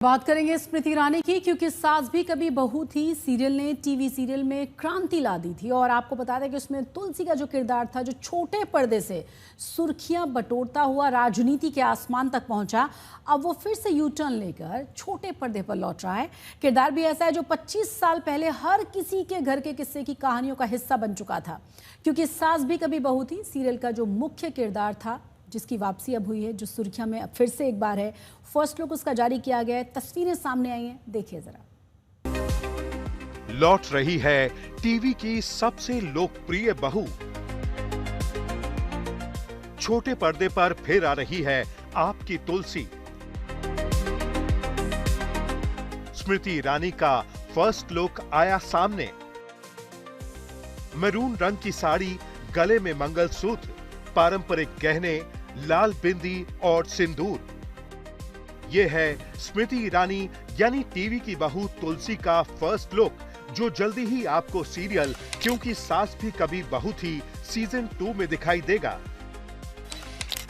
बात करेंगे स्मृति ईरानी की, क्योंकि सास भी कभी बहू थी सीरियल ने टीवी सीरियल में क्रांति ला दी थी। और आपको बता दें कि उसमें तुलसी का जो किरदार था, जो छोटे पर्दे से सुर्खियां बटोरता हुआ राजनीति के आसमान तक पहुंचा, अब वो फिर से यू टर्न लेकर छोटे पर्दे पर लौट रहा है। किरदार भी ऐसा है जो 25 साल पहले हर किसी के घर के किस्से की कहानियों का हिस्सा बन चुका था। क्योंकि सास भी कभी बहू थी सीरियल का जो मुख्य किरदार था, जिसकी वापसी अब हुई है, जो सुर्खियां में अब फिर से एक बार है। फर्स्ट लुक उसका जारी किया गया है, तस्वीरें सामने आई हैं, देखिए जरा। लौट रही है टीवी की सबसे लोकप्रिय बहू। छोटे पर्दे पर फिर आ रही है आपकी तुलसी। स्मृति ईरानी का फर्स्ट लुक आया सामने। मैरून रंग की साड़ी, गले में मंगलसूत्र, पारंपरिक गहने, लाल बिंदी और सिंदूर। ये है स्मृति ईरानी यानी टीवी की बहू तुलसी का फर्स्ट लुक, जो जल्दी ही आपको सीरियल क्योंकि सास भी कभी बहू थी सीजन 2 में दिखाई देगा।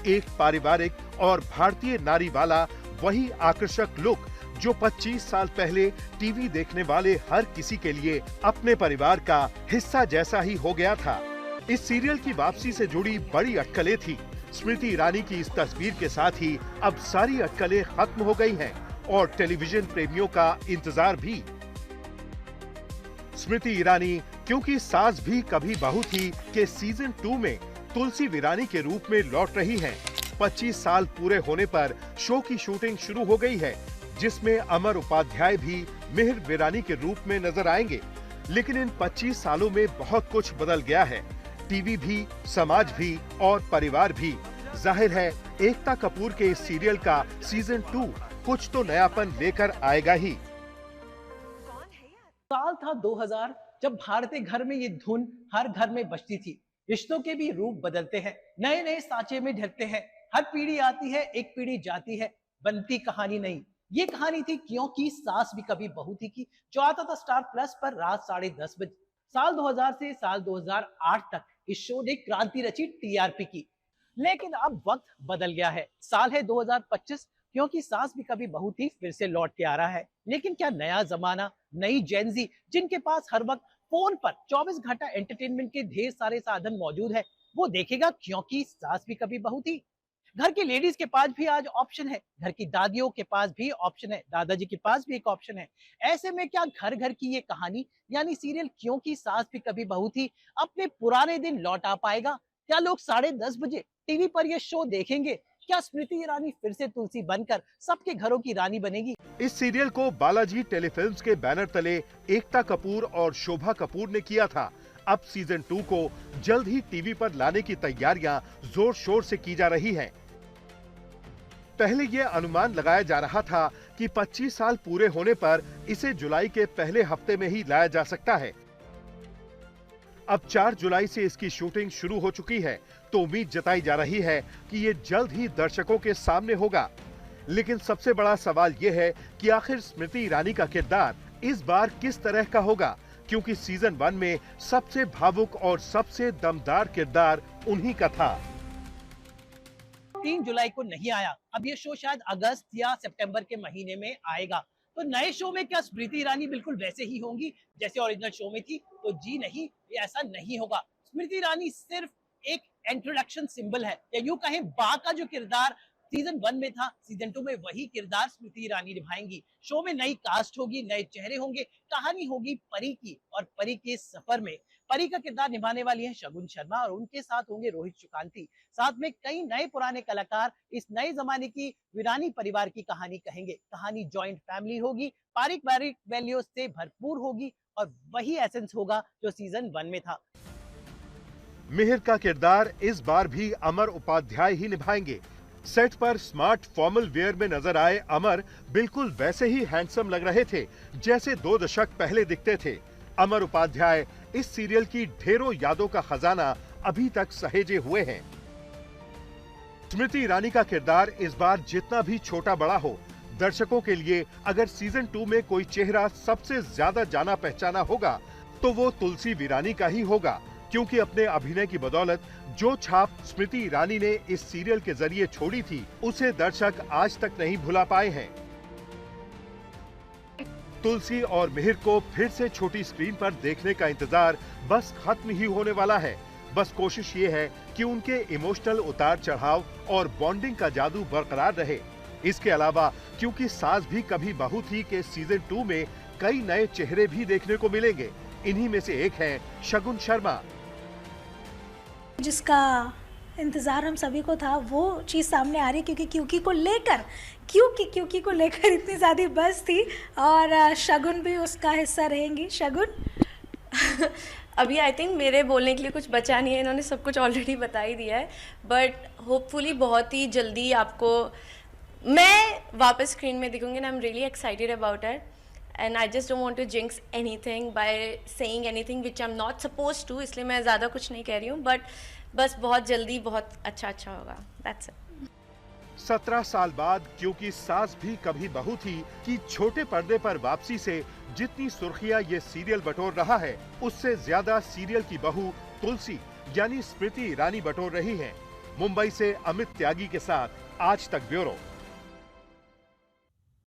एक पारिवारिक और भारतीय नारी वाला वही आकर्षक लुक जो 25 साल पहले टीवी देखने वाले हर किसी के लिए अपने परिवार का हिस्सा जैसा ही हो गया था। इस सीरियल की वापसी से जुड़ी बड़ी अटकलें थी। स्मृति ईरानी की इस तस्वीर के साथ ही अब सारी अटकलें खत्म हो गई हैं और टेलीविजन प्रेमियों का इंतजार भी। स्मृति ईरानी क्योंकि सास भी कभी बहू थी के सीजन 2 में तुलसी वीरानी के रूप में लौट रही हैं। 25 साल पूरे होने पर शो की शूटिंग शुरू हो गई है, जिसमें अमर उपाध्याय भी मिहिर वीरानी के रूप में नजर आएंगे। लेकिन इन 25 सालों में बहुत कुछ बदल गया है। टीवी भी, समाज भी और परिवार भी। जाहिर है एकता कपूर के इस सीरियल का सीजन 2 कुछ तो नयापन लेकर आएगा ही। साल था 2000 जब भारतीय घर में ये धुन हर घर में बजती थी। रिश्तों के भी रूप बदलते हैं, नए नए सांचे में ढलते हैं। हर पीढ़ी आती है, एक पीढ़ी जाती है, बनती कहानी नहीं। ये कहानी थी क्योंकि सास भी कभी बहू थी की, जो आता था स्टार प्लस पर रात 10:30 बजे। साल 2000 से साल 2008 तक इस शो ने क्रांति रची, टीआरपी की। लेकिन अब वक्त बदल गया है। साल है 2025, क्योंकि सास भी कभी बहू थी फिर से लौट के आ रहा है। लेकिन क्या नया जमाना, नई जेनजी, जिनके पास हर वक्त फोन पर 24 घंटा एंटरटेनमेंट के ढेर सारे साधन मौजूद है, वो देखेगा क्योंकि सास भी कभी बहू थी? घर की लेडीज के पास भी आज ऑप्शन है, घर की दादियों के पास भी ऑप्शन है, दादाजी के पास भी एक ऑप्शन है। ऐसे में क्या घर घर की ये कहानी यानी सीरियल क्योंकि सास भी कभी बहू थी अपने पुराने दिन लौट आ पाएगा? क्या लोग 10:30 बजे टीवी पर ये शो देखेंगे? क्या स्मृति ईरानी फिर से तुलसी बनकर सबके घरों की रानी बनेगी? इस सीरियल को बालाजी टेलीफिल्म्स के बैनर तले एकता कपूर और शोभा कपूर ने किया था। अब सीजन 2 को जल्द ही टीवी पर लाने की तैयारियां जोर शोर से की जा रही हैं। पहले यह अनुमान लगाया जा रहा था कि 25 साल पूरे होने पर इसे जुलाई के पहले हफ्ते में ही लाया जा सकता है। अब 4 जुलाई से इसकी शूटिंग शुरू हो चुकी है, तो उम्मीद जताई जा रही है कि ये जल्द ही दर्शकों के सामने होगा। लेकिन सबसे बड़ा सवाल यह है कि आखिर स्मृति ईरानी का किरदार इस बार किस तरह का होगा, क्योंकि सीजन 1 में सबसे भावुक और सबसे दमदार किरदार उन्हीं का था। 3 जुलाई को नहीं आया, अब ये शो शायद अगस्त या सितंबर के महीने में आएगा। तो नए शो में क्या स्मृति ईरानी बिल्कुल वैसे ही होंगी जैसे ओरिजिनल शो में थी? तो जी नहीं, ये ऐसा नहीं होगा। स्मृति ईरानी सिर्फ एक इंट्रोडक्शन सिंबल है, या यूं कहें बा का जो किरदार सीजन 1 में था, सीजन 2 में वही किरदार स्मृति ईरानी निभाएंगी। शो में नई कास्ट होगी, नए चेहरे होंगे, कहानी होगी परी की, और परी के सफर में परी का किरदार निभाने वाली है शगुन शर्मा, और उनके साथ होंगे रोहित सुकांती। साथ में कई नए पुराने कलाकार इस नए जमाने की वीरानी परिवार की कहानी कहेंगे। कहानी जॉइंट फैमिली होगी, पारिवारिक वैल्यूज से भरपूर होगी, और वही एसेंस होगा जो सीजन 1 में था। मिहिर का किरदार इस बार भी अमर उपाध्याय ही निभाएंगे। सेट पर स्मार्ट फॉर्मल वेयर में नजर आए अमर बिल्कुल वैसे ही हैंडसम लग रहे थे जैसे 2 दशक पहले दिखते थे। अमर उपाध्याय इस सीरियल की ढेरों यादों का खजाना अभी तक सहेजे हुए हैं। स्मृति ईरानी का किरदार इस बार जितना भी छोटा बड़ा हो, दर्शकों के लिए अगर सीजन 2 में कोई चेहरा सबसे ज्यादा जाना पहचाना होगा तो वो तुलसी वीरानी का ही होगा, क्योंकि अपने अभिनय की बदौलत जो छाप स्मृति ईरानी ने इस सीरियल के जरिए छोड़ी थी, उसे दर्शक आज तक नहीं भुला पाए हैं। तुलसी और मिहिर को फिर से छोटी स्क्रीन पर देखने का इंतजार बस खत्म ही होने वाला है। बस कोशिश ये है कि उनके इमोशनल उतार चढ़ाव और बॉन्डिंग का जादू बरकरार रहे। इसके अलावा क्योंकि सास भी कभी बहू थी के सीजन 2 में कई नए चेहरे भी देखने को मिलेंगे। इन्हीं में से एक है शगुन शर्मा, जिसका इंतज़ार हम सभी को था, वो चीज़ सामने आ रही है क्योंकि क्योंकि को लेकर इतनी ज़्यादा बस थी और शगुन भी उसका हिस्सा रहेंगी। शगुन अभी आई थिंक मेरे बोलने के लिए कुछ बचा नहीं है, इन्होंने सब कुछ ऑलरेडी बता ही दिया है, बट होपफुली बहुत ही जल्दी आपको मैं वापस स्क्रीन में दिखूंगी and I am really excited about it and I just don't want to jinx anything by saying anything which I am not supposed to, इसलिए मैं ज़्यादा कुछ नहीं कह रही हूँ, बट बस बहुत जल्दी बहुत अच्छा होगा। That's it. 17 साल बाद क्योंकि सास भी कभी बहू थी कि छोटे पर्दे पर वापसी से जितनी सुर्खियां ये सीरियल बटोर रहा है, उससे ज्यादा सीरियल की बहू तुलसी यानी स्मृति ईरानी बटोर रही हैं। मुंबई से अमित त्यागी के साथ आज तक ब्यूरो।